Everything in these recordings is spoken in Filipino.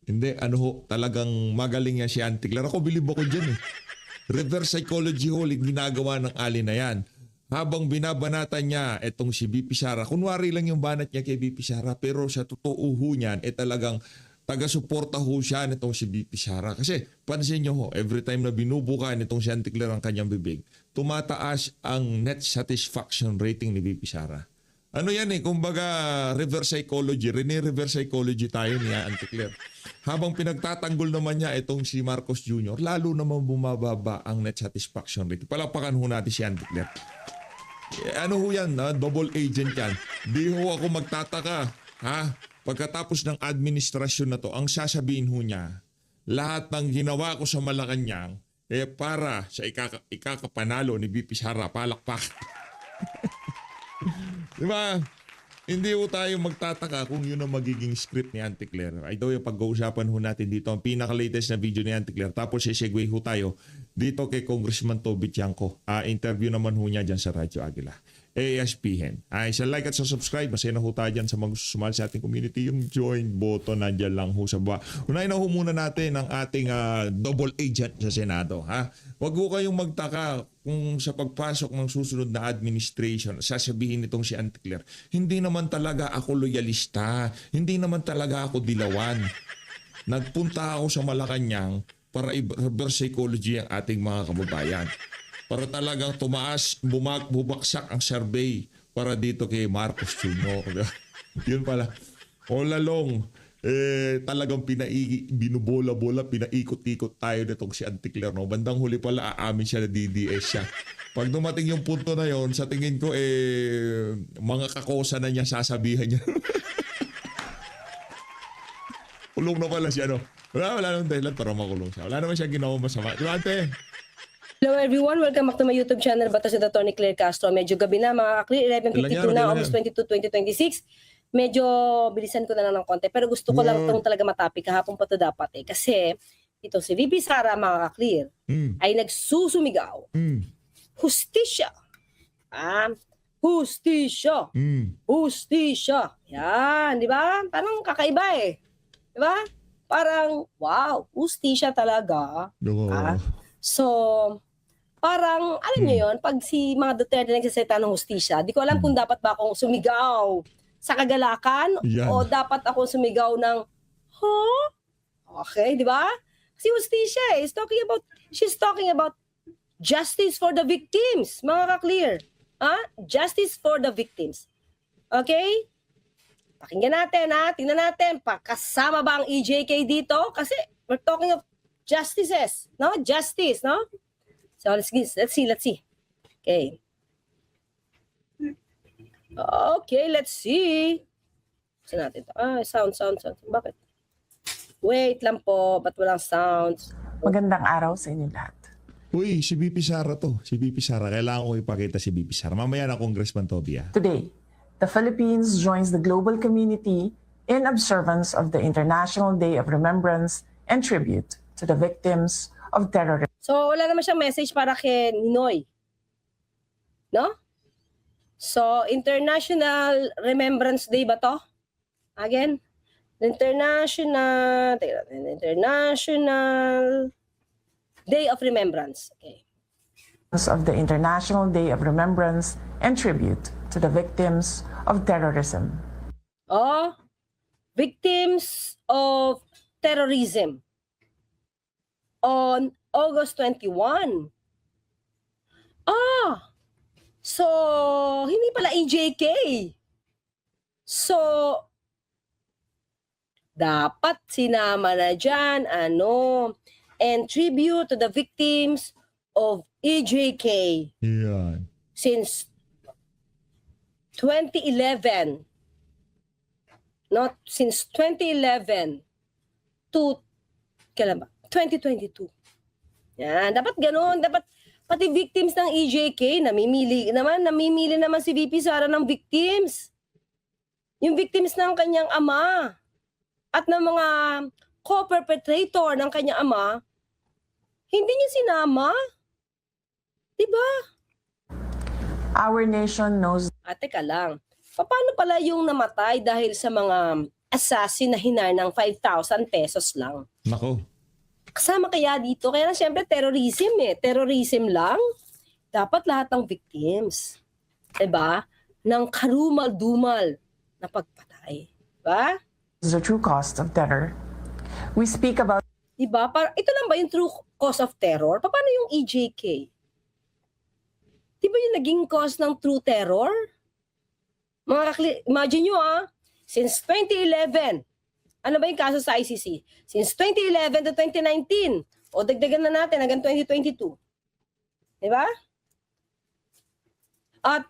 Hindi, ano ho, talagang magaling yan si Auntie Claire. Ako, bilib ako dyan eh. Reverse psychology ho, ginagawa ng Ali na yan. Habang binabanatan niya itong si BP Sara, kunwari lang yung banat niya kay BP Sara, pero sa totoo ho niyan, talagang taga-suporta ho siya nitong si BP Sara. Kasi pansin niyo ho, every time na binubuka nitong si Auntie Claire ang kanyang bibig, tumataas ang net satisfaction rating ni BP Sara. Ano yan eh, kumbaga reverse psychology, reverse psychology tayo ni Auntie Claire. Habang pinagtatanggol naman niya itong si Marcos Jr., lalo naman bumababa ang net satisfaction rate. Palakpakan ho natin si Auntie Claire. Ano ho yan, ha? Double agent yan. Di ho ako magtataka, ha? Pagkatapos ng administrasyon na to, ang sasabihin ho niya, lahat ng ginawa ko sa Malacanang, para sa ikakapanalo ni BP Sara, palakpak. Diba? Hindi ho tayo magtataka kung yun ang magiging script ni Auntie Claire. Ay daw yung pag-uusapan ho natin dito ang pinaka-latest na video ni Auntie Claire. Tapos segue ho tayo dito kay Congressman Toby Tiangco. Interview naman ho niya dyan sa Radyo Agila. ASPN. Sa like at sa subscribe. Masaya na ho tayo dyan sa mga sumali sa ating community. Yung join button nandyan lang ho sa baba. Unahin na ho muna natin ang ating double agent sa Senado. Huwag ho kayong magtaka kung sa pagpasok ng susunod na administration, sasabihin nitong si Auntie Claire, hindi naman talaga ako loyalista. Hindi naman talaga ako dilawan. Nagpunta ako sa Malacanang para i-reverse psychology ang ating mga kababayan. Para talagang tumaas, bubaksak ang survey para dito kay Marcos Jr. Yun pala. All along, talagang binubola-bola, pinaikot-ikot tayo nitong si Auntie Claire. No? Bandang huli pala, aamin siya na DDS siya. Pag dumating yung punto na yon, sa tingin ko, mga kakosa na niya sasabihan niya. Kulong na pala siya, no? Wala naman dahilan para makulong siya. Wala naman siya ginawa masama. Di ba, ate? Hello everyone, welcome back to my YouTube channel, Batas with Atty. Claire Castro. Medyo gabi na mga ka-clear, 11:52 na, almost 22, 2026. Medyo bilisan ko na lang ng konti, pero gusto ko lang itong talaga matapik, kahapon pa ito dapat Kasi ito si VP Sara, mga ka-clear, ay nagsusumigaw. Hustisya. Hustisya. Hustisya. Yan, di ba? Parang kakaiba Di ba? Parang, wow, hustisya talaga. So, parang, alam niyo yun, pag si mga Duterte nagsasalita ng hustisya, di ko alam kung dapat ba akong sumigaw sa kagalakan o dapat ako sumigaw ng, huh? Okay, di ba? Kasi hustisya she's talking about justice for the victims, mga ka-clear. Justice for the victims. Okay? Pakinggan natin, tingnan natin, kasama ba ang EJK dito? Kasi we're talking of justices, no? Justice, no? So let's see. Okay. Okay, let's see. Saan natin ito? Sound. Bakit? Wait lang po, ba't walang sounds? Magandang araw sa inyo lahat. Uy, si BP Sara to. Si BP Sara. Kailangan ko ipakita si BP Sara. Mamaya na Congressman Toby. Today, the Philippines joins the global community in observance of the International Day of Remembrance and Tribute to the victims of terrorism. So, wala naman siyang message para kay Ninoy. No? So, International Remembrance Day ba to? Again? International Day of Remembrance. Okay. Of the International Day of Remembrance and Tribute to the victims of terrorism. Victims of terrorism. On August 21. So, hindi pala EJK. So, dapat sinama na dyan, and tribute to the victims of EJK. Yan. Since 2011. Not since 2011 to, kailan ba? 2022. Yan, dapat ganoon, dapat pati victims ng EJK, namimili naman si VP Sara ng victims. Yung victims ng kanyang ama at ng mga co-perpetrator ng kanyang ama, hindi niya sinama. Diba? Our nation knows. Teka lang, paano pala yung namatay dahil sa mga assassin na hinar ng 5,000 pesos lang. Nako. Kasama kaya dito? Kaya na siyempre terrorism eh. Terrorism lang. Dapat lahat ng victims. Diba? Ng karumal-dumal na pagpatay. Diba? Is the true cost of terror. We speak about Diba? Ito lang ba yung true cause of terror? Paano yung EJK? Diba yung naging cause ng true terror? Imagine nyo since 2011, ano ba yung kaso sa ICC? Since 2011 to 2019, o dagdagan na natin hanggang 2022. Diba? At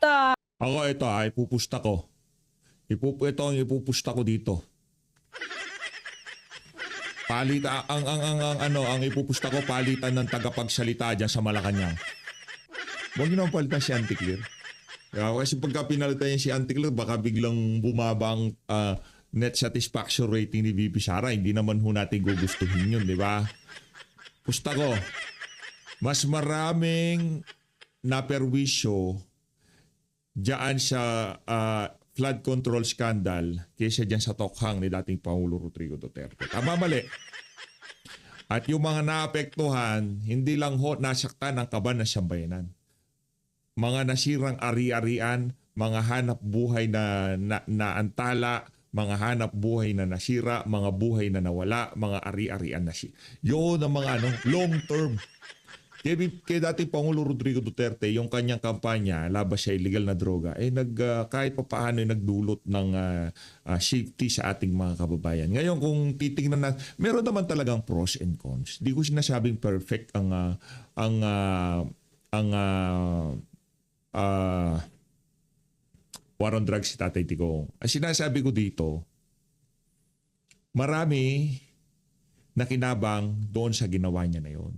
Ako ito ipupusta ko. Ito ang ipupusta ko dito. Ang ipupusta ko palitan ng tagapagsalita diyan sa Malacanang. Huwag niyo naman palitan si Anticlear. Kasi pagka pinalitan niya si Anticlear, baka biglang bumaba ang net satisfaction rating ni VP Sara. Hindi naman ho natin gugustuhin yun, di ba? Pusta ko, mas maraming naperwisyo diyan sa flood control scandal kaysa dyan sa tokhang ni dating Pangulo Rodrigo Duterte. Tama mali. At yung mga naapektuhan, hindi lang ho nasaktan ang kaban ng sambayanan. Mga nasirang ari-arian, mga hanap buhay na naantala, mga hanap buhay na nasira, mga buhay na nawala, mga ari-arian na yun ang mga long term. Kaya dati Pangulo Rodrigo Duterte, yung kanyang kampanya laban sa illegal na droga, kahit pa paano nagdulot ng safety sa ating mga kababayan. Ngayon kung titingnan na, meron naman talagang pros and cons. Di ko sinasabing perfect ang war on drugs si Tatay Digong. Ang sinasabi ko dito, marami nakinabang doon sa ginawa niya na yun.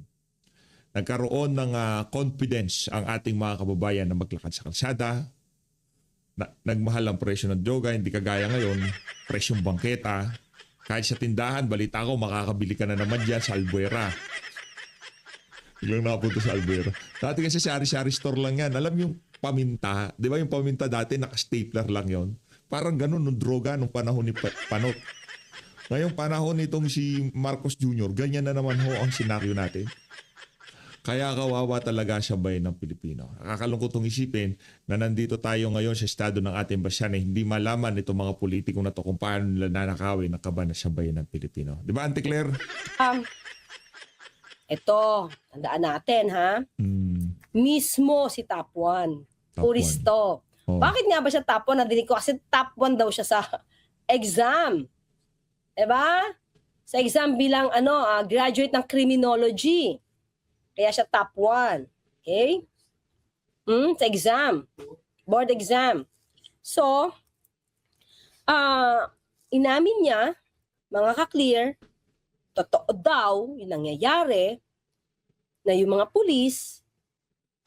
Nagkaroon ng confidence ang ating mga kababayan na maglakad sa kalsada. Nagmahal ang presyo ng droga, hindi kagaya ngayon, presyong bangketa. Kahit sa tindahan, balita ko, makakabili ka na naman dyan sa Albuera. Biglang napunta sa Albuera. Dati kasi sari-sari store lang yan. Alam yung paminta, di ba yung paminta dati naka-stapler lang yon. Parang ganun nung droga nung panahon ni Panot. Ngayong panahon nitong si Marcos Jr., ganyan na naman ho ang senaryo natin. Kaya kawawa talaga sa bayan ng Pilipino. Nakakalungkot itong isipin na nandito tayo ngayon sa estado ng ating bansa na hindi malaman itong mga politiko na to kung paano nila nanakawin ang kaban sa bayan ng Pilipino. Di ba, Auntie Claire? Ito, tandaan natin Mismo si Top 1. Puristo. Oh. Bakit nga ba siya top 1? Nadinig ko kasi top 1 daw siya sa exam. Diba? Sa exam bilang graduate ng criminology. Kaya siya top 1. Okay? Sa exam. Board exam. So, inamin niya, mga ka-clear, totoo daw yung nangyayari na yung mga pulis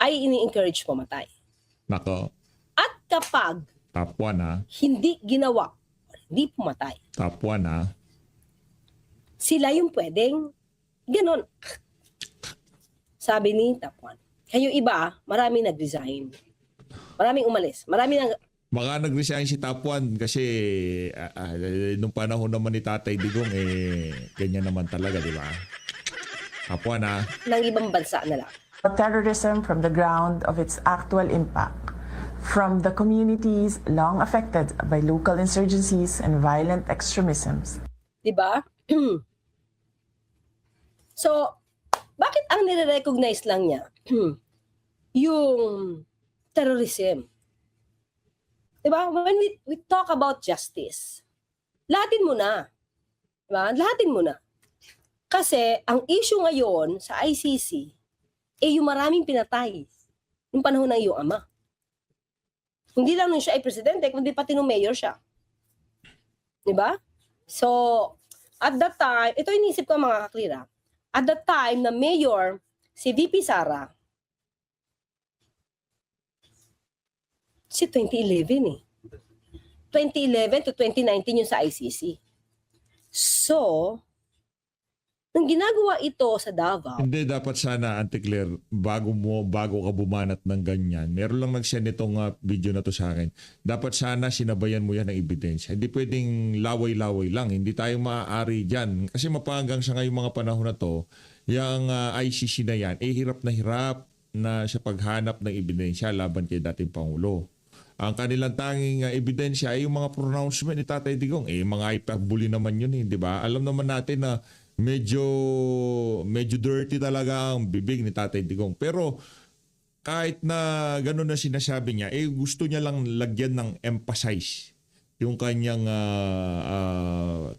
ay ini-encourage pumatay. Nako. At kapag Top 1 hindi ginawa, hindi pumatay, Top 1 sila yung pwedeng ganon. Sabi ni Top 1. Kayo iba, maraming nag-resign. Maraming umalis. Baka nag-resign si Top 1 kasi nung panahon naman ni Tatay Digong ganyan naman talaga, di ba? Top 1 ng ibang bansa na lang. terrorism from the ground of its actual impact, from the communities long affected by local insurgencies and violent extremisms. Diba? So, bakit ang nire-recognize lang niya yung terrorism? Diba? When we talk about justice, lahatin mo na. Diba? Lahatin mo na. Kasi ang issue ngayon sa ICC yung maraming pinatay yung panahon ng iyong ama. Hindi lang nung siya ay presidente, kundi pati nung mayor siya. Diba? So, at that time, ito inisip ko mga kaklira, at that time na mayor, si VP Sara, si 2011 2011 to 2019 yung sa ICC. So, nang ginagawa ito sa Davao, Hindi, dapat sana, Auntie Claire, bago ka bumanat ng ganyan, meron lang nag-send itong video na to sa akin. Dapat sana sinabayan mo yan ng ebidensya. Hindi pwedeng laway-laway lang. Hindi tayo maaari dyan. Kasi mapanggang sa ngayong mga panahon na to, yung ICC na yan, hirap na sa paghanap ng ebidensya laban kay dating Pangulo. Ang kanilang tanging ebidensya ay yung mga pronouncement ni Tatay Digong. Mga hyperbole naman yun, di ba? Alam naman natin na medyo dirty talaga ang bibig ni Tatay Digong. Pero kahit na gano'n na sinasabi niya, gusto niya lang lagyan ng emphasize yung kanyang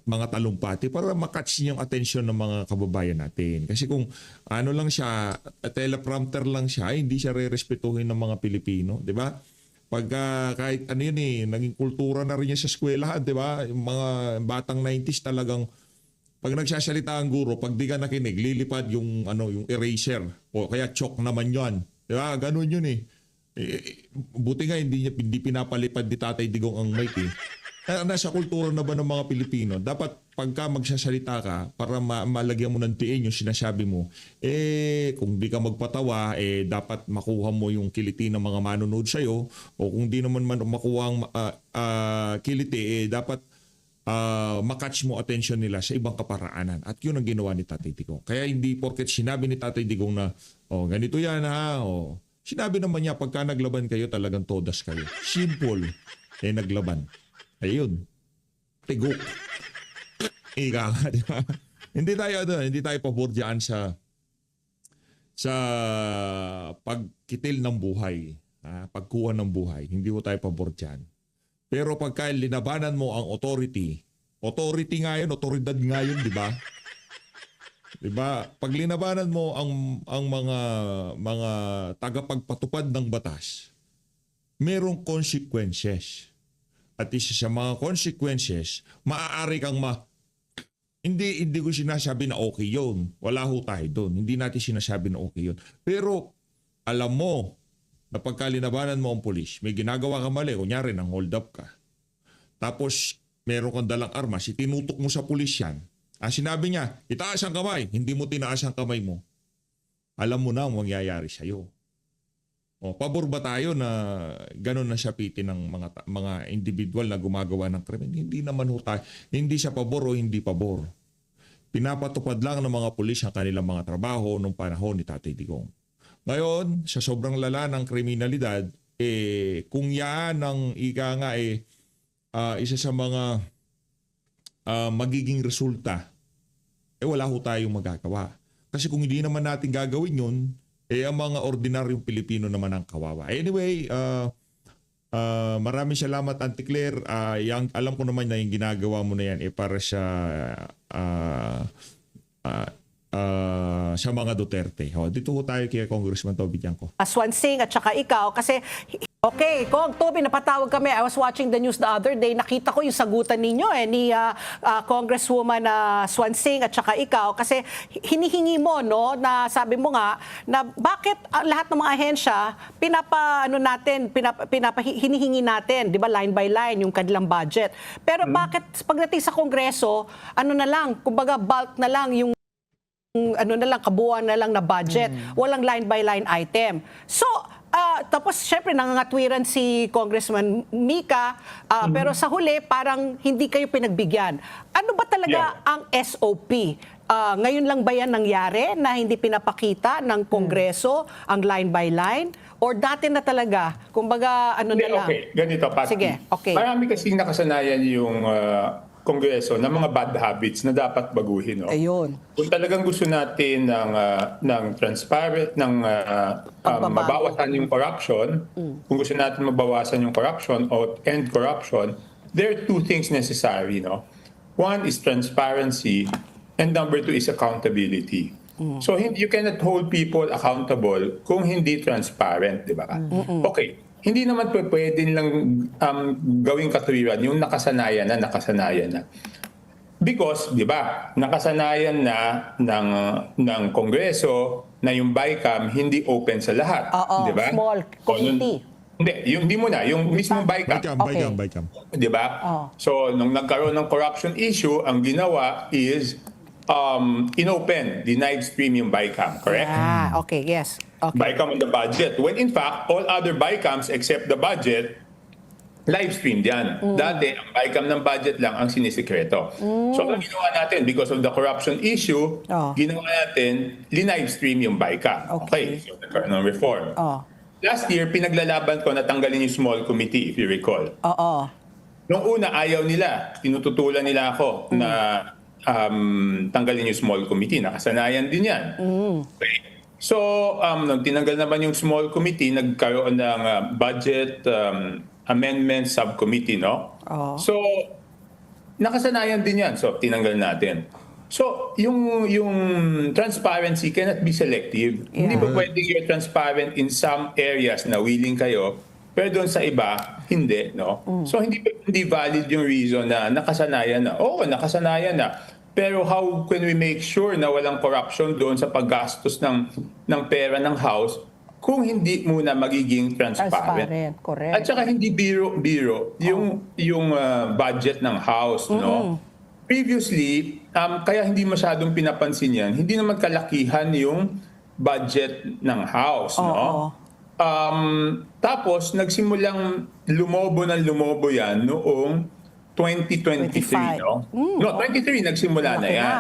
mga talumpati para makatch niya yung atensyon ng mga kababayan natin. Kasi kung ano lang siya, teleprompter lang siya, hindi siya re-respetuhin ng mga Pilipino, di ba? Pagka kahit ano yun naging kultura na rin niya sa eskwelahan, di ba? Yung mga batang 90s talagang pag nagsasalita ang guro, pag di ka nakinig, lilipad yung yung eraser o kaya chalk naman 'yon. Di ba? Ganun yun buti nga hindi pinapalipad ni Tatay Digong ang mic Nasa kultura na ba ng mga Pilipino, dapat pagka magsasalita ka, para malagyan mo ng tiin yung sinasabi mo, kung di ka magpatawa, dapat makuha mo yung kiliti ng mga manonood sa'yo, o kung di naman makuha ang kiliti, dapat makatch mo attention nila sa ibang kaparaanan. At yun ang ginawa ni Tatay Digong. Kaya hindi porket sinabi ni Tatay Digong na, ganito yan ha, sinabi naman niya, pagka naglaban kayo, talagang todas kayo. Simple. Naglaban. Ayun. Tigok. Ika nga, di ba? Hindi tayo pabor dyan sa pagkitil ng buhay. Pagkuha ng buhay. Hindi mo tayo pabor dyan. Pero pagka linabanan mo ang authority nga yun, otoridad nga yun, di ba? Di ba? Pag linabanan mo ang mga tagapagpatupad ng batas, merong consequences. At isa sa mga consequences, maaari kang hindi ko sinasabi na okay yun. Wala ho tayo doon. Hindi natin sinasabi na okay yun. Pero alam mo na pagka linabanan mo ang pulis, may ginagawa ka mali, kunyari nang hold up ka. Tapos meron kang dalang armas, itinutok mo sa pulis yan. Sinabi niya, itaas ang kamay. Hindi mo tinaas ang kamay mo. Alam mo na ang mangyayari sa'yo. Pabor ba tayo na gano'n na sapitin ng mga individual na gumagawa ng krimen? Hindi naman ho tayo. Hindi sa pabor o hindi pabor. Pinapatupad lang ng mga pulis ang kanilang mga trabaho nung panahon ni Tatay Digong. Ngayon, sa sobrang lala ng kriminalidad, kung yan ang ika nga isa sa mga magiging resulta, wala ho tayong magagawa. Kasi kung hindi naman natin gagawin yun, ang mga ordinaryong Pilipino naman ang kawawa. Anyway, maraming salamat, Auntie Claire. Alam ko naman na yung ginagawa mo na yan para sa mga Duterte. Dito ho tayo kay Congressman Toby Tiangco. Swansing at saka ikaw kasi okay, Kong Toby, napatawag kami. I was watching the news the other day. Nakita ko yung sagutan ninyo ni Congresswoman Swansing at saka ikaw kasi hinihingi mo na sabi mo nga na bakit lahat ng mga ahensya hinihingi natin, 'di ba, line by line yung kanilang budget. Pero bakit pagdating sa Kongreso, na lang, kumbaga bulk na lang yung kabuuan na lang na budget. Walang line by line item. So, tapos syempre nangangatwiran si Congressman Mika, pero sa huli parang hindi kayo pinagbigyan. Ano ba talaga ang SOP? Ngayon lang ba yan nangyari na hindi pinapakita ng Kongreso ang line by line? Or dati na talaga? Kumbaga na lang? Okay, ganito, Pati. Sige, okay. Marami kasing nakasanayan yung Kongreso ng mga bad habits na dapat baguhin. Ayun. Kung talagang gusto natin ng transparent, mabawasan yung corruption, kung gusto natin mabawasan yung corruption o end corruption, there are two things necessary. One is transparency and number two is accountability. So you cannot hold people accountable kung hindi transparent, di ba? Okay. Hindi naman pwede lang gawing katwiran yung nakasanayan na. Because, di ba, nakasanayan na ng Kongreso na yung BICAM hindi open sa lahat. Di ba? Small committee. Hindi mo na. Yung mismong BICAM. BICAM. Di ba? So, nung nagkaroon ng corruption issue, ang ginawa is inopen, denied stream yung BICAM, correct? Okay, yes. Okay. BICAM on the budget. When in fact, all other BICAMs except the budget, live streamed yan. Dati, ang BICAM ng budget lang ang sinisikreto. So, ang ginawa natin, because of the corruption issue, ginawa natin, live stream yung BICAM. Okay, so nagkaroon ng reform. Last year, pinaglalaban ko na tanggalin yung small committee, if you recall. Noong una, ayaw nila. Tinututulan nila ako na tanggalin yung small committee. Nakasanayan din yan. Okay. So, nung tinanggal naman yung small committee, nagkaroon ng budget amendment subcommittee, no? So, nakasanayan din yan. So, tinanggal natin. So, yung transparency cannot be selective. Hindi ba pwede you're transparent in some areas na willing kayo, pero doon sa iba, hindi, no? So, hindi valid yung reason na nakasanayan na. Oo, nakasanayan na. Pero how can we make sure na walang corruption doon sa paggastos ng pera ng House kung hindi muna magiging transparent? Correct. At saka hindi biro yung budget ng House, no? Previously, kaya hindi masyadong pinapansin yan, hindi naman kalakihan yung budget ng House, no? Tapos, nagsimulang lumobo yan noong 2023, no? No, 23 nagsimula na yan.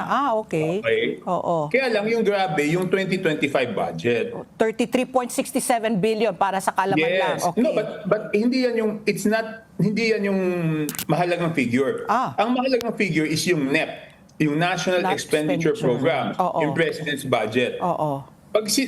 Okay. Oo. Kaya lang yung grabe, yung 2025 budget. 33.67 billion para sa kalaman lang. Okay. No, but hindi yan yung mahalagang figure. Ang mahalagang figure is yung NEP, yung National Expenditure Program, yung President's budget.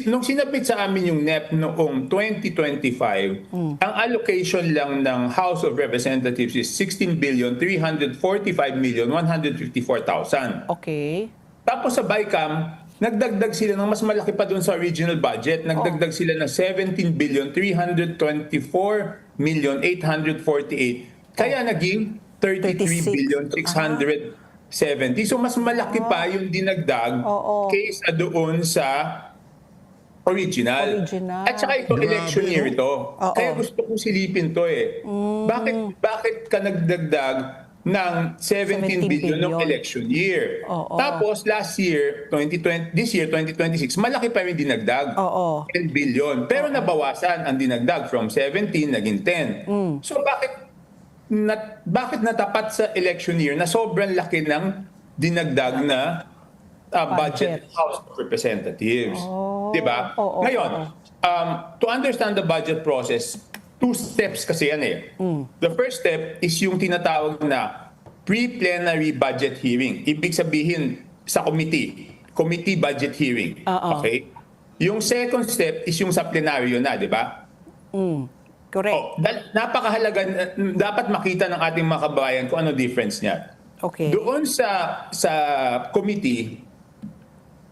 Nung sinapit sa amin yung NEP noong 2025, ang allocation lang ng House of Representatives is 16,345,154,000. Okay. Tapos sa BICAM, nagdagdag sila ng mas malaki pa doon sa original budget. Nagdagdag sila ng 17,324,848. Kaya naging 33,670. So mas malaki pa yung dinagdag kaysa doon sa original. At saka ito, election year ito. Kaya gusto kong silipin to eh. Bakit ka nagdagdag ng 17 billion ng election year? Tapos last year, this year, 2026, malaki pa rin dinagdag. 10 billion. Pero nabawasan ang dinagdag from 17 naging 10. So bakit natapat sa election year na sobrang laki ng dinagdag na budget House of Representatives? Diba? Ngayon, to understand the budget process, 2 steps kasi yan eh. The first step is yung tinatawag na pre-plenary budget hearing. Ibig sabihin sa committee budget hearing. Okay? Yung second step is yung sa plenaryo na, di ba? Correct. Napakahalaga, dapat makita ng ating mga kababayan kung ano difference niya. Okay. Doon sa committee,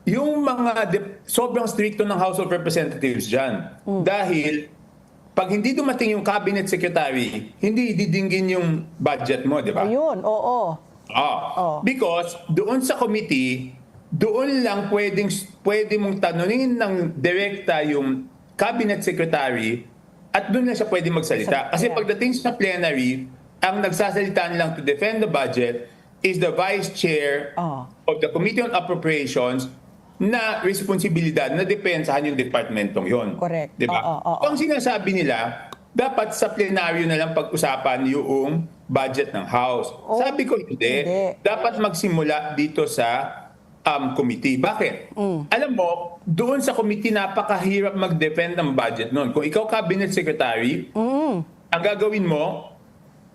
yung mga sobrang stricto ng House of Representatives dyan. Dahil pag hindi dumating yung cabinet secretary, hindi didinggin yung budget mo, di ba? Ayun, oo. Because doon sa committee, doon lang pwede mong tanungin ng direkta yung cabinet secretary at doon lang siya pwede magsalita. Kasi pagdating sa plenary, ang nagsasalitaan lang to defend the budget is the vice chair of the Committee on Appropriations na responsibilidad na depensahan yung departmentong yon. Correct. Diba? Kung sinasabi nila, dapat sa plenaryo na lang pag-usapan yung budget ng House. Sabi ko, hindi. Dapat magsimula dito sa committee. Bakit? Alam mo, doon sa committee, napakahirap mag-defend ng budget noon. Kung ikaw cabinet secretary, ang gagawin mo,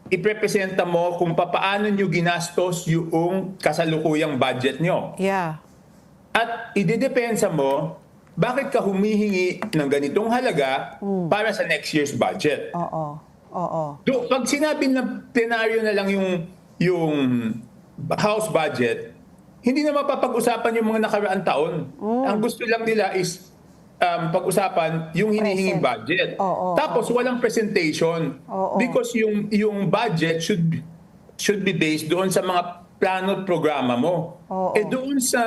iprepresenta mo kung paano nyo ginastos yung kasalukuyang budget nyo. Yeah. At idedepensa mo, bakit ka humihingi ng ganitong halaga para sa next year's budget? Pag sinabi ng plenaryo na lang yung House budget, hindi na mapapag-usapan yung mga nakaraang taon. Ang gusto lang nila is pag-usapan yung hinihinging budget. Tapos walang presentation because yung budget should be based doon sa mga plano at programa mo. Doon sa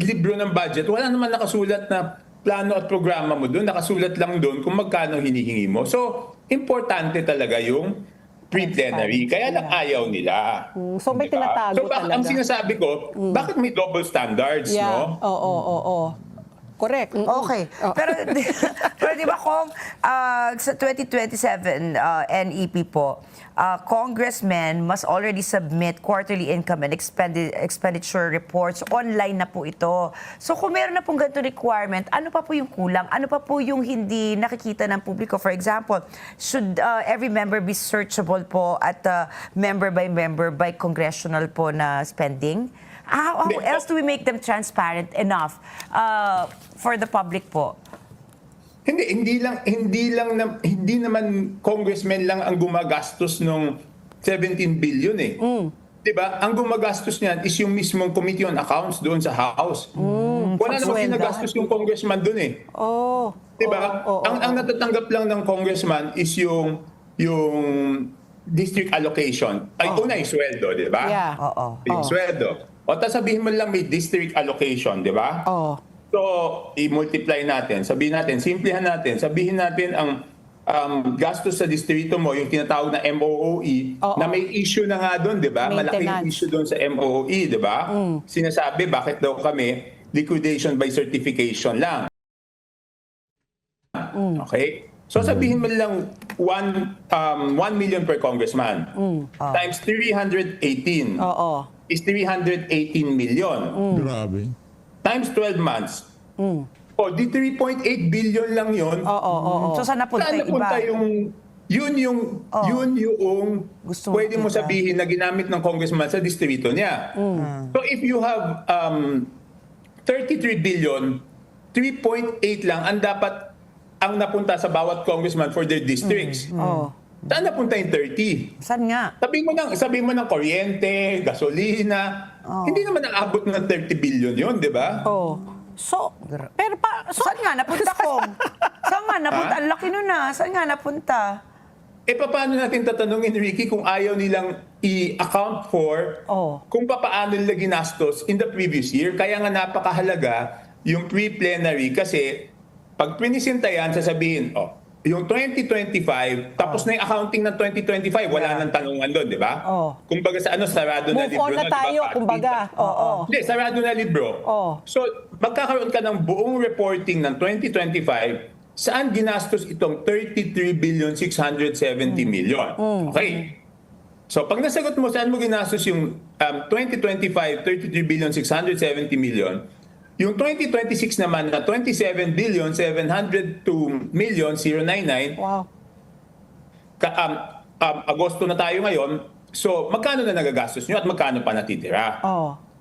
libro ng budget, wala naman nakasulat na plano at programa mo doon. Nakasulat lang doon kung magkano hinihingi mo. So, importante talaga yung pre-plenary. Kaya lang ayaw nila. So may Diba? tinatago So ang talaga. sinasabi ko, bakit may double standards, Yeah. no? Oo. Correct. Okay. Pero, pero di ba kung sa 2027 NEP po, congressmen must already submit quarterly income and expenditure reports. Online na po ito. So kung meron na pong ganito requirement, ano pa po yung kulang? Ano pa po yung hindi nakikita ng publiko? For example, should every member be searchable po at member by congressional po na spending? How else do we make them transparent enough for the public po? Hindi naman congressmen lang ang gumagastos ng 17 billion eh. 'Di ba? Ang gumagastos niyan is yung mismong Committee on Accounts doon sa House. Wala namang ginagastos yung congressman doon eh. 'Di ba? Ang natatanggap lang ng congressman is yung district allocation. Ay, una yung sweldo, 'di ba? Yeah. Yung sweldo. O sabihin mo lang may district allocation, 'di ba? So, i-multiply natin. Simplihan natin. Sabihin natin ang gastos sa distrito mo, yung tinatawag na MOOE, na may issue na nga doon, di ba? Malaking Maintenance. issue doon sa MOOE, di ba? Sinasabi, bakit daw kami liquidation by certification lang? Okay? So, sabihin mo lang 1 million per congressman times 318 is 318 million. Grabe. Times 12 months. O, di 3.8 billion lang yun. So saan napunta Saan yung iba? napunta yun yung Gusto pwede mo makita. sabihin na ginamit ng congressman sa distrito niya. So if you have 33 billion, 3.8 lang ang dapat ang napunta sa bawat congressman for their districts. Saan napunta yung 30? Saan nga? Sabihin mo ng kuryente, gasolina. Hindi naman naabot ng 30 billion yun, di ba? So, pero Saan nga napunta ko? Saan nga napunta? Ang laki nun na. Saan nga napunta? Paano natin tatanungin, Ricky, kung ayaw nilang i-account for kung paano nila ginastos in the previous year? Kaya nga napakahalaga yung pre-plenary kasi pag pinisinta yan, sasabihin, yung 2025, tapos na yung accounting ng 2025, wala nang tanungan doon, di ba? Kumbaga sarado na move libro on na di ba, tayo, Pati? kumbaga. Hindi, sarado na libro. So, magkakaroon ka ng buong reporting ng 2025, saan ginastos itong 33,670 million. Okay. So, pag nasagot mo saan mo ginastos yung 2025, 33,670 million, yung 2026 naman na 27,702,099, Agosto na tayo ngayon, so magkano na nagagastos nyo at magkano pa natitira?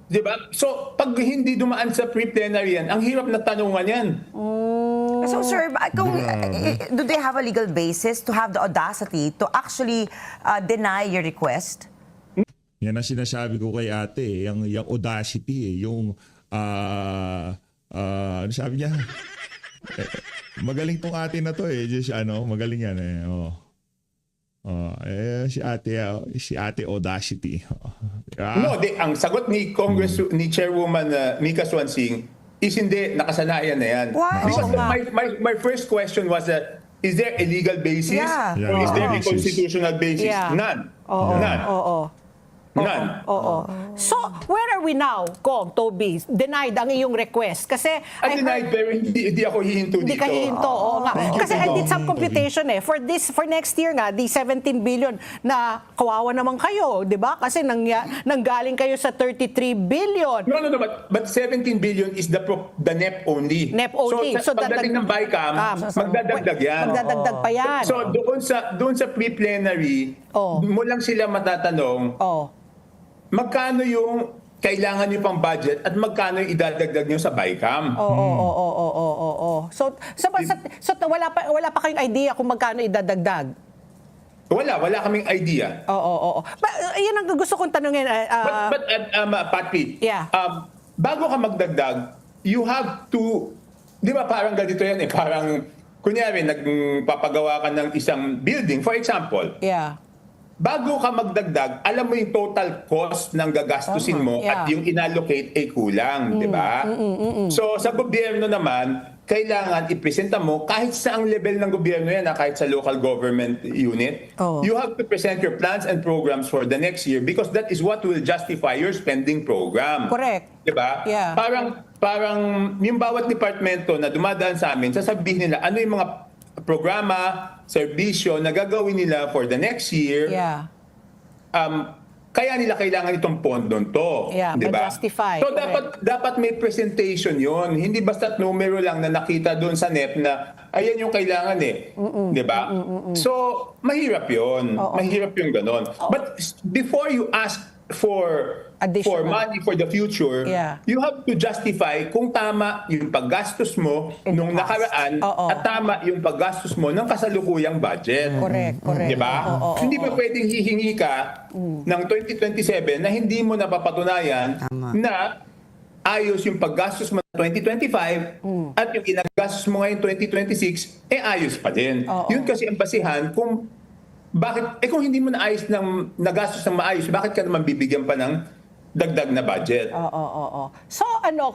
Di ba? So, pag hindi dumaan sa pre-plenary yan, ang hirap na tanungan yan. So sir, do they have a legal basis to have the audacity to actually deny your request? Yan ang sinasabi ko kay ate, yung audacity, yung ano sabi niya? Magaling tong ate na to just magaling yan si ate audacity. No, ang sagot ni ni Chairwoman Mika Swansing is hindi, nakasanayan na yan. Why? Because my first question was that, is there a legal basis? Yeah. Or is there a Basis. constitutional basis? Yeah. None. None. None. So, where are we now, Kong, Toby? Denied ang iyong request. Kasi, I denied, pero hindi ako hihinto hindi dito. ka hihinto. Oo nga. Kasi I did some computation for next year nga, the 17 billion na kawawa naman kayo, di ba? Kasi nanggaling kayo sa 33 billion. No, but 17 billion is the NEP only. NEP only. So, pagdating ng BICAM, magdadagdag yan. Magdadagdag pa yan. So, doon sa pre-plenary, mo lang sila matatanong, magkano yung kailangan nyo pang budget at magkano yung idadagdag nyo sa BICAM? So wala pa kayong idea kung magkano idadagdag? Wala kaming idea. Yan ang gusto kong tanungin. But Patri, Yeah. bago ka magdagdag, you have to, di ba parang ganito yan parang, kunyari, nagpapagawa ka ng isang building, for example, bago ka magdagdag, alam mo yung total cost ng gagastusin mo at yung inallocate ay kulang, di ba? So sa gobyerno naman, kailangan ipresenta mo kahit sa ang level ng gobyerno yan, kahit sa local government unit. Oo. You have to present your plans and programs for the next year because that is what will justify your spending program. Correct. Diba? Yeah. Parang yung bawat departamento na dumadaan sa amin, sasabihin nila ano yung mga programa, serbisyo na gagawin nila for the next year. Yeah. Kaya nila kailangan itong pondon to. Yeah, di ba? ma-justify. So Correct. dapat may presentation yon. Hindi basta numero lang na nakita doon sa NEP na ayan yung kailangan eh. Di ba? So mahirap yon. Mahirap yung ganon. But before you ask for Additional. money for the future, Yeah. you have to justify kung tama yung paggastos mo In the nung past. nakaraan Oo. at tama yung paggastos mo ng kasalukuyang budget. Correct, correct. Di ba? Oo, Hindi pa pwedeng hihingi ka ng 2027 na hindi mo napapatunayan na ayos yung paggastos mo ng 2025 at yung ginagastos mo ngayon 2026, ayos pa din. Oo. Yun kasi ang basihan kung bakit, kung hindi mo naayos ng nagastos ng maayos, bakit ka naman bibigyan pa ng dagdag na budget? Oo. So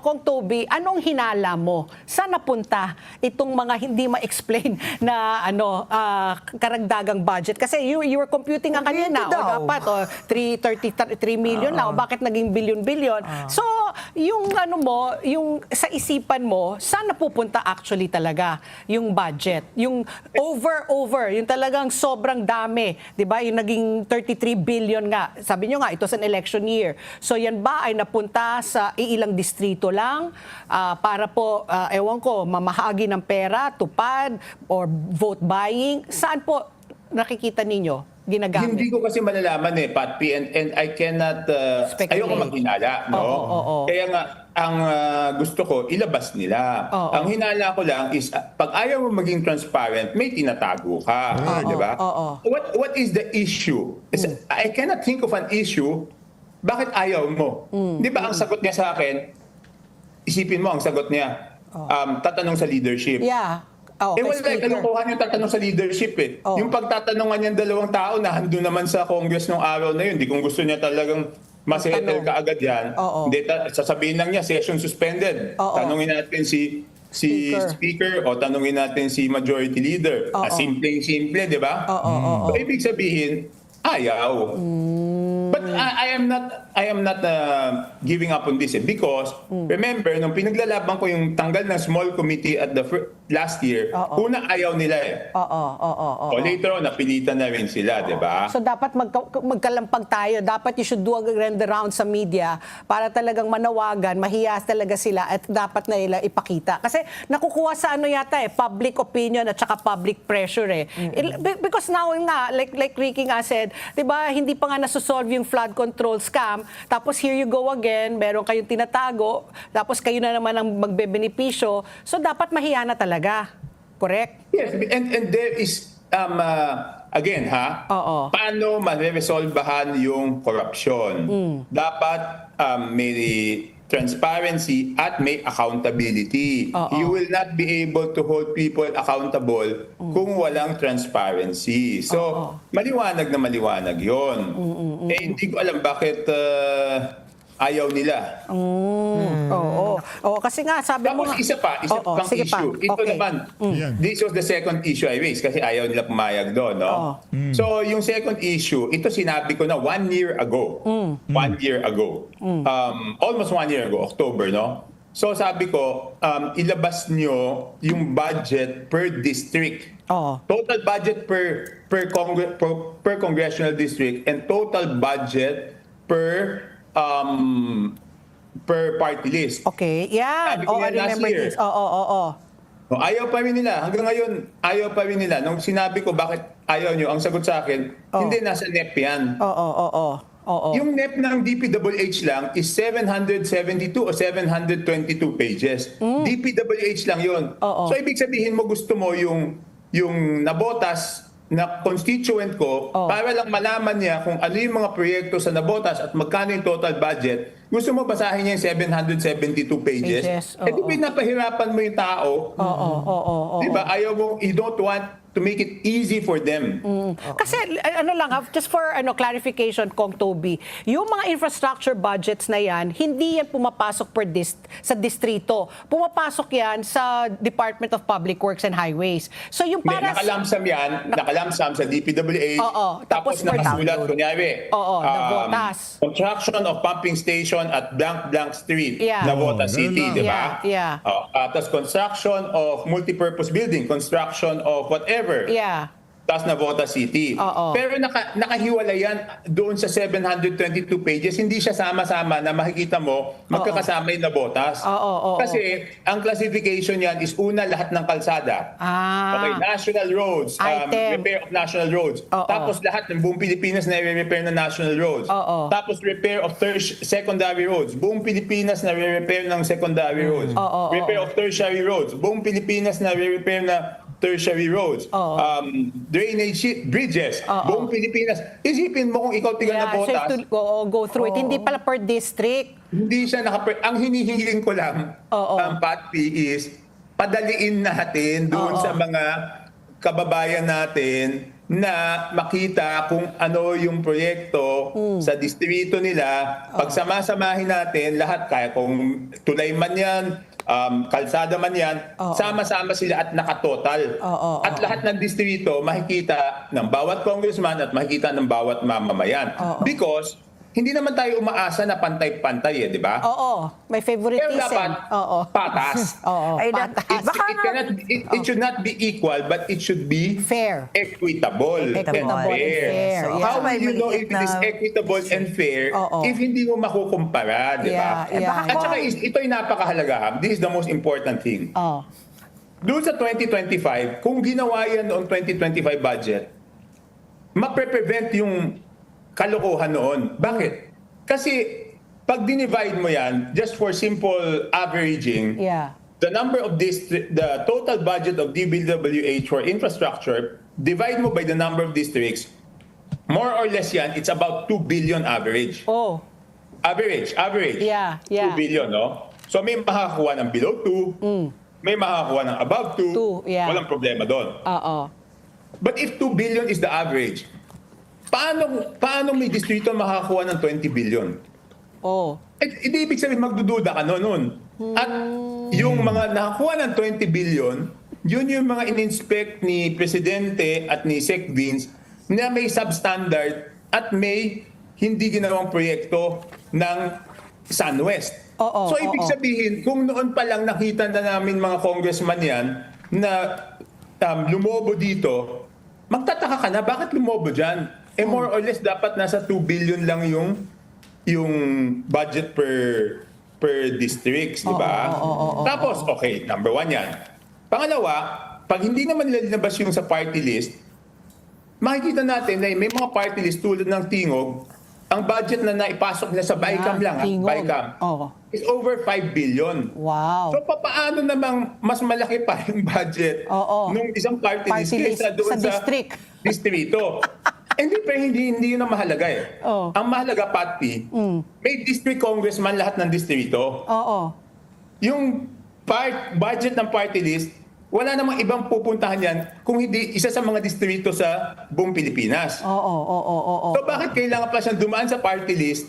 Kong Toby, anong hinala mo? Saan napunta itong mga hindi ma-explain na karagdagang budget? Kasi you were computing ang kanina, Dito daw. dapat 333 million na, bakit naging billion-billion? So, yung yung sa isipan mo, saan napupunta actually talaga yung budget? Yung over, yung talagang sobrang dami, 'di ba? Yung naging 33 billion nga. Sabi nyo nga, ito sa election year. So yan ba ay napunta sa iilang distrito lang para po, ewan ko, mamahagi ng pera, tupad, or vote buying? Saan po nakikita ninyo ginagamit? Hindi ko kasi malalaman Pat P, and I cannot, Speculate. ayoko maghinala, no? Oo. Kaya nga, ang gusto ko, ilabas nila. Oo. Ang hinala ko lang is, pag ayaw mo maging transparent, may tinatago ka, di ba? Oo. What is the issue? I cannot think of an issue. Bakit ayaw mo? Di ba ang sagot niya sa akin, isipin mo ang sagot niya, tatanong sa leadership. Yeah. Kay Wala speaker. kalukuhan yung tatanong sa leadership eh. Oh. Yung pagtatanungan niyang dalawang tao na handun naman sa Congress nung araw na yun, di kung gusto niya talagang masettle Tanong. ka agad yan, Oo. hindi, sasabihin lang niya, session suspended. Oo. Tanungin natin si Speaker. speaker o tanungin natin si majority leader. Oo. Simple, di ba? Oo. So, ibig sabihin, ayaw. But I am not giving up on this because remember nung pinaglalaban ko yung tanggal ng small committee at the last year, una ayaw nila Oo. O later on napilitan na rin sila, 'di ba? So dapat magkalampag tayo. Dapat you should do a rend around sa media para talagang manawagan, mahiya talaga sila at dapat na nila ipakita. Kasi nakukuha sa public opinion at saka public pressure Because now nga, like Ricky nga said, 'di ba, hindi pa nga nasosolve yung flood control scam. Tapos here you go again, meron kayong tinatago, tapos kayo na naman ang magbebenepisyo. So dapat mahiya na talaga. Correct? Yes, and there is again paano ma-resolbahan yung corruption? Dapat may transparency at may accountability. You will not be able to hold people accountable kung walang transparency. So, maliwanag na maliwanag yun. Hindi ko alam bakit ayaw nila. Oo, kasi nga sabi mo Tapos nga. isa pang sige pa. issue. Ito Okay. naman, Yan. this was the second issue I raised kasi ayaw nila pumayag doon. No? So yung second issue, ito sinabi ko na 1 year ago. 1 year ago. Almost 1 year ago, October, no? So sabi ko, ilabas nyo yung budget per district. Total budget per congressional district and total budget per party list. Okay, yan. Sabi ko I yan last remember year. this. Oo. No, ayaw pa rin nila. Hanggang ngayon, ayaw pa rin nila. Nung sinabi ko bakit ayaw nyo, ang sagot sa akin, hindi, nasa NEP yan. Oo. Yung NEP ng DPWH lang is 772 o 722 pages. DPWH lang yun. So, ibig sabihin mo, gusto mo yung nabotas na constituent ko para lang malaman niya kung ano yung mga proyekto sa nabotas at magkano yung total budget. Gusto mo basahin niya yung 772 pages? Pages, Di pinapahirapan mo yung tao. Oo. Di ba? Ayaw mo, you don't want to make it easy for them. Kasi ano lang, just for clarification, Kong Toby, yung mga infrastructure budgets na yan, hindi yan pumapasok sa distrito. Pumapasok yan sa Department of Public Works and Highways. So yung para Nakalamsam sa DPWH. Oo, tapos tapos for nakasulat, download. kunyari, Navotas. construction of pumping station at blank street, Yeah. Navotas City, ganun di ba? Yeah. Tapos construction of multipurpose building, construction of whatever. Yeah. Tapos Navotas City. Oo. Pero nakahiwalay yan doon sa 722 pages. Hindi siya sama-sama na makikita mo magkakasama yung Navotas. Oo. Kasi ang classification yan is una lahat ng kalsada. Okay, national roads, Item. repair of national roads. Oo. Tapos lahat ng buong Pilipinas na i-repair ng national roads. Oo. Tapos repair of secondary roads. Buong Pilipinas na i-repair ng secondary roads. Repair of tertiary roads. Buong Pilipinas na i-repair na tertiary roads. Drainage bridges. Buong Pilipinas. Isipin mo kung ikaw tiga Yeah, Navotas, safe to go through it. Hindi pala per district. hindi siya ang hinihingiin ko lang, Pat P, is padaliin natin doon sa mga kababayan natin na makita kung ano yung proyekto sa distrito nila. Pagsamasamahin natin lahat, kaya kung tulay man yan, kalsada man yan, sama-sama sila at nakatotal. At lahat ng distrito makikita ng bawat congressman at makikita ng bawat mamamayan. Because hindi naman tayo umaasa na pantay-pantay, di ba? Oo. May Pero favoritism. dapat patas. Ay, It should not be equal, but it should be Fair. equitable, Equitable and fair. So, Yeah. How may will you know if maliit it is na- equitable and fair Oo. if hindi mo makukumpara, di ba? Yeah. At saka ito'y napakahalaga. This is the most important thing. Doon sa 2025, kung ginawa yan noong 2025 budget, mapre-prevent yung kalokohan noon. Bakit? Kasi pag dinivide mo yan, just for simple averaging, Yeah. the number of the total budget of DPWH for infrastructure, divide mo by the number of districts, more or less yan, it's about 2 billion average. Oh. Average. Yeah. 2 billion, no? So may makakakuha ng below 2, may makakakuha ng above 2, 2, yeah. walang problema doon. Oo. But if 2 billion is the average, paano may distrito makakakuha ng 20 billion? Oh. Hindi ibig sabihin magdududa ka noon. At yung mga nakakuha ng 20 billion, yun yung mga in-inspect ni Presidente at ni Sec Vince na may substandard at may hindi ginawang proyekto ng SunWest. So ibig sabihin, kung noon pa lang nakita na namin mga congressman yan na lumobo dito, magtataka ka na, bakit lumobo dyan? More or less dapat nasa 2 billion lang yung budget per districts, di ba? Tapos, okay, number 1 yan. Pangalawa, pag hindi naman nila linabas yung sa party list, makikita natin na may mga party list tulad ng Tingog, ang budget na naipasok nila sa BICAM lang, Tingog. BICAM, is over 5 billion. Wow. So paano namang mas malaki pa yung budget nung isang party list kaysa doon sa district. distrito? Hindi yun ang mahalaga eh. Ang mahalaga, Pat P, may district congressman lahat ng distrito. Yung budget ng party list, wala namang ibang pupuntahan yan kung hindi isa sa mga distrito sa buong Pilipinas. So bakit kailangan pa siyang dumaan sa party list,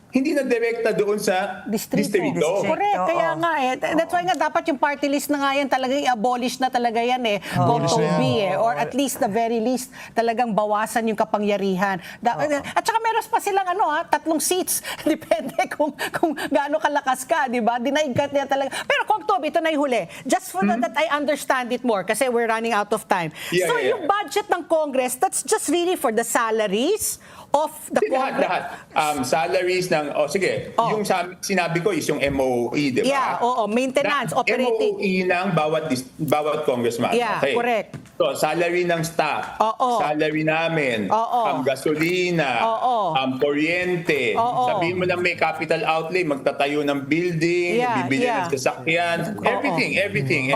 hindi na direkta doon sa distrito? Correct. Kaya nga that's why nga dapat yung party list na nga yan talagang i-abolish na talaga yan Kung Abolish na Toby yan. or at least the very least talagang bawasan yung kapangyarihan. At saka meron pa silang 3 seats. Depende kung gaano kalakas ka, di ba? Dinaig ka niya talaga. Pero Kung Toby, ito na yung huli. Just for that I understand it more kasi we're running out of time. Yeah, so yeah. yung budget ng Congress, that's just really for the salaries of the Congress. Lahat. Salaries ng, yung sinabi ko is yung MOE, di ba? Yeah, maintenance, operating. MOE ng bawat congressman. Yeah, Okay. correct. So, salary ng staff, salary namin, gasolina, kuryente. Sabihin mo lang may capital outlay, magtatayo ng building, bibili ng sasakyan, everything.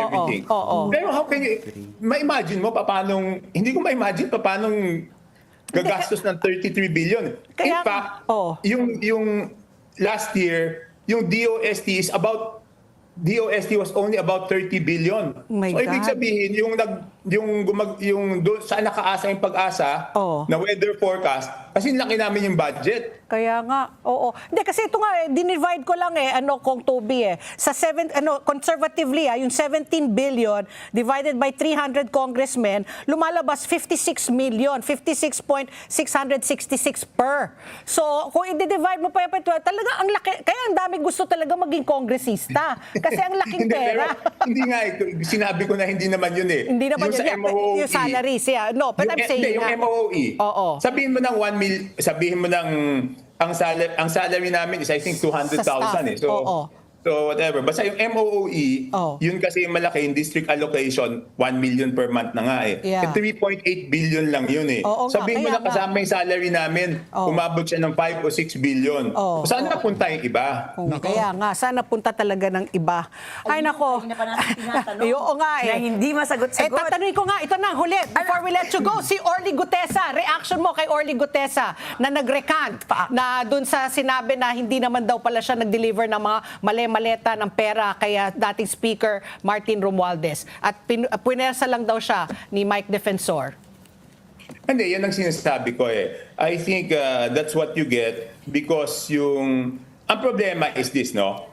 Pero how can you, ma-imagine mo hindi ko ma-imagine paano gagastos ng 33 billion. In fact, yung last year, yung DOST is about DOST was only about 30 billion. My so ibig God. sabihin yung doon saan nakaasa yung pag-asa Oo. na weather forecast kasi laki namin yung budget. Kaya nga, oo. Hindi, kasi ito nga, dinivide ko lang kung Toby Sa conservatively, yung 17 billion divided by 300 congressmen, lumalabas 56 million, 56.666 per. So, kung i-divide mo pa yung talaga ang laki, kaya ang dami gusto talaga maging kongresista. Kasi ang laking Hindi, pera. pero hindi nga ito. Sinabi ko na hindi naman yun eh. Hindi naman yung yun. sa MOE. Yung salaries, yeah. No, but I'm saying Yung nga. MOE. Oo. Sabihin mo ng 1 million, sabihin mo ng ang salary namin is I think 200,000 Sa staff. eh. So, Oo. so whatever. Basta yung MOE, Oo. yun kasi yung malaki, yung district allocation, 1 million per month na nga eh. Yeah. 3.8 billion lang yun eh. Oo nga, Sabihin mo kaya na kasama yung salary namin, Oo. umabot siya ng 5 o 6 billion. Oo. Saan napunta yung iba? Kung kaya nga, sana punta talaga ng iba. Ay, nako. Kanina pa natin tinatanong. Oo nga Na hindi masagot-sagot. tatanungin ko nga, ito na, huli. Before we let you go, si Orly Gutesa. Reaction mo kay Orly Gutesa na nag-recant na dun sa sinabi na hindi naman daw pala siya nag-deliver ng mga mali-maleta ng pera kaya dating Speaker Martin Romualdez. At punersa lang daw siya ni Mike Defensor. Hindi, yan ang sinasabi ko eh. I think that's what you get because ang problema is this, no?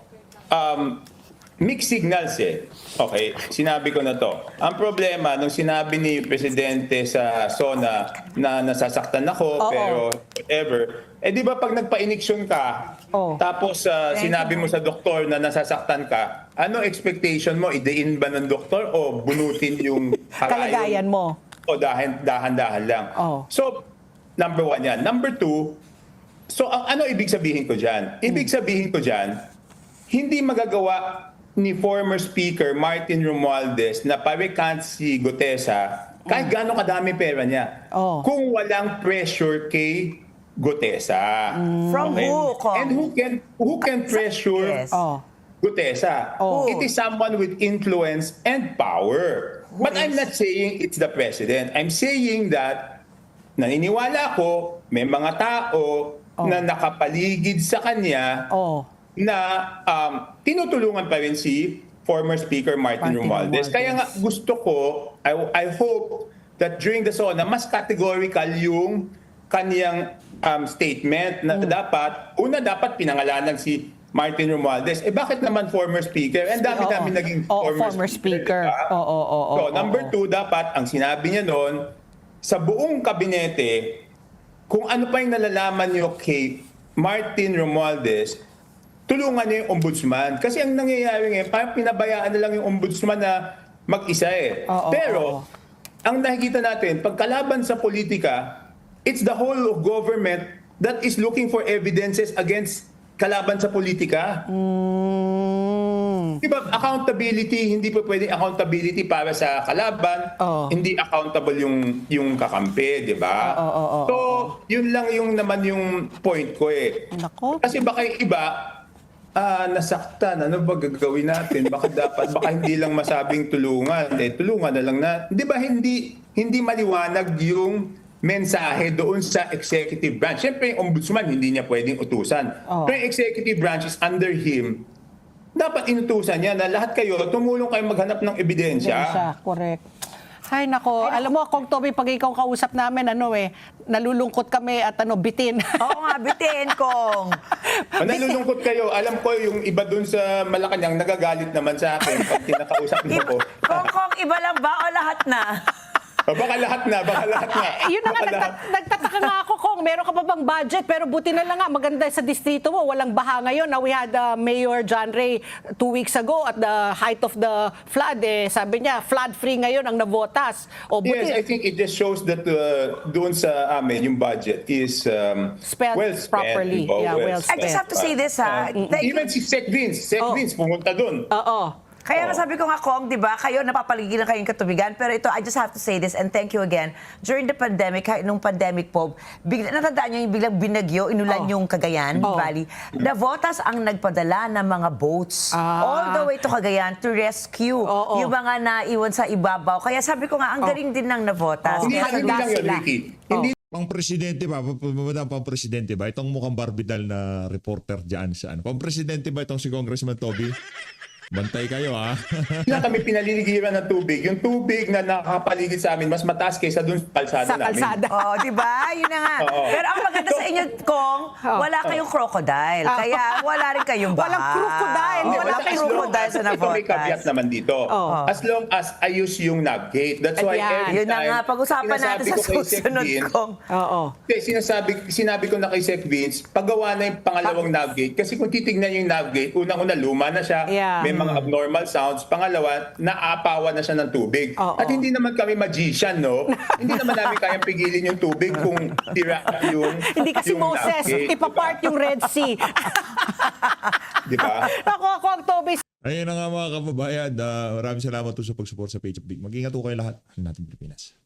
Mixed signals eh. Okay, sinabi ko na to. Ang problema, nung sinabi ni Presidente sa SONA na nasasaktan ako, Oo. pero whatever, di ba pag nagpa-iniksyon ka, Oo. tapos sinabi mo sa doktor na nasasaktan ka, ano expectation mo? Idein ba ng doktor o bunutin yung Kalagayan mo. o dahan-dahan lang. Oh. So, number 1 yan. Number 2, so ano ibig sabihin ko dyan? Ibig sabihin ko dyan, hindi magagawa ni former Speaker Martin Romualdez na pa-recant si Gutesa kahit gaano kadami pera niya. Oh. Kung walang pressure kay Gutesa. From who, Kong? And who can pressure Yes. Oh. Gutesa? Oh. It is someone with influence and power. But I'm not saying it's the president. I'm saying that naniniwala ko may mga tao na nakapaligid sa kanya Oh. na tinutulungan pa rin si former Speaker Martin Romualdez. Kaya nga gusto ko, I hope that during the SONA, mas categorical yung kaniyang statement na dapat pinangalanan si Martin Romualdez. Bakit naman former Speaker? And dami-dami naging former Speaker. diba? Oo. So, number 2, dapat, ang sinabi niya noon, sa buong kabinete, kung ano pa yung nalalaman niyo kay Martin Romualdez, tulungan niyo yung ombudsman. Kasi ang nangyayari ngayon, parang pinabayaan na lang yung ombudsman na mag-isa eh. Oo, Pero, oo. ang nakikita natin, pagkalaban sa politika, it's the whole of government that is looking for evidences against kalaban sa politika. Diba, accountability, hindi pa pwedeng accountability para sa kalaban, hindi accountable yung kakampi, di ba? So, yun lang yung naman yung point ko eh. Nako. Kasi baka yung iba, nasaktan, ano ba gagawin natin? Baka hindi lang masabing tulungan. Tulungan na lang na, di ba hindi maliwanag yung mensahe doon sa executive branch. Siyempre, yung ombudsman, hindi niya pwedeng utusan. Pero yung executive branch is under him. Dapat inutusan niya na lahat kayo, tumulong kayo maghanap ng ebidensya. Correct. Ay, nako. Alam mo, Kong Toby, pag ikaw kausap namin, nalulungkot kami at bitin. Oo nga, bitin, Kong. Nalulungkot kayo. Alam ko yung iba dun sa Malacanang nagagalit naman sa akin pag kinakausap mo ko. Kong, iba lang ba o lahat na? Baka lahat na. Yun na nga, Baka lahat. nagtataka nga ako, Kong, meron ka pa bang budget? Pero buti na lang nga, maganda sa distrito mo, walang baha ngayon. Now, we had Mayor John Ray 2 weeks ago at the height of the flood. Sabi niya, flood-free ngayon ang navotas. O, buti, Yes, I think it just shows that doon sa amin, yung budget is Spent well spent. properly. diba? Yeah, well I just have to say this, ha? Even si Sec Vince pumunta doon. Oo. Kaya nga sabi ko nga, Kong, di ba, kayo napapaligiran kayong katubigan, pero ito, I just have to say this, and thank you again. During the pandemic, nung pandemic po, natandaan nyo yung biglang binagyo, inulan yung Cagayan Valley. Navotas ang nagpadala ng mga boats all the way to Cagayan to rescue yung mga naiwan sa ibabaw. Kaya sabi ko nga, ang galing din ng Navotas. Hindi lang yun, sila. Ricky. Hindi Pang-presidente ba? Pang-presidente ba? Itong mukhang barbidal na reporter dyan sa ano. Pang-presidente ba itong si Congressman Toby? Bantay kayo ha. Hindi na kami pinaliligiran ng tubig. Yung tubig na nakakapaligid sa amin, mas mataas kaysa dun sa kalsada Sa namin. kalsada. Oh, di ba? Yun na nga. Oo. Pero ang maganda sa inyo, Kong, wala kayong crocodile. Kaya wala rin kayong baha. Walang crocodile. Hindi, Wala basta kayong as long crocodile as- sa ito may Navotas. caveat naman dito. Oh. As long as ayos yung navigate. That's why Ayan. every Yun na time, nga, pag-usapan natin sinasabi sa ko kay Sec susunod, Vince, Kong. Oo. sinabi ko na kay Sec Vince, paggawa na yung pangalawang navigate. Kasi kung titignan yung navigate, unang-una luma na siya, Yeah. may mga abnormal sounds. Pangalawa, naapawan na siya ng tubig. Oo. At hindi naman kami magician, no? Hindi naman namin kayang pigilin yung tubig kung tira yung Hindi kasi yung Moses, navigate, ipapart yung Red Sea. Di ba? Ako ang Toby. Ayun na nga mga kababayan. Maraming salamat po sa pag-support sa Page Update. Mag-ingat po kayo lahat. Natin Pilipinas.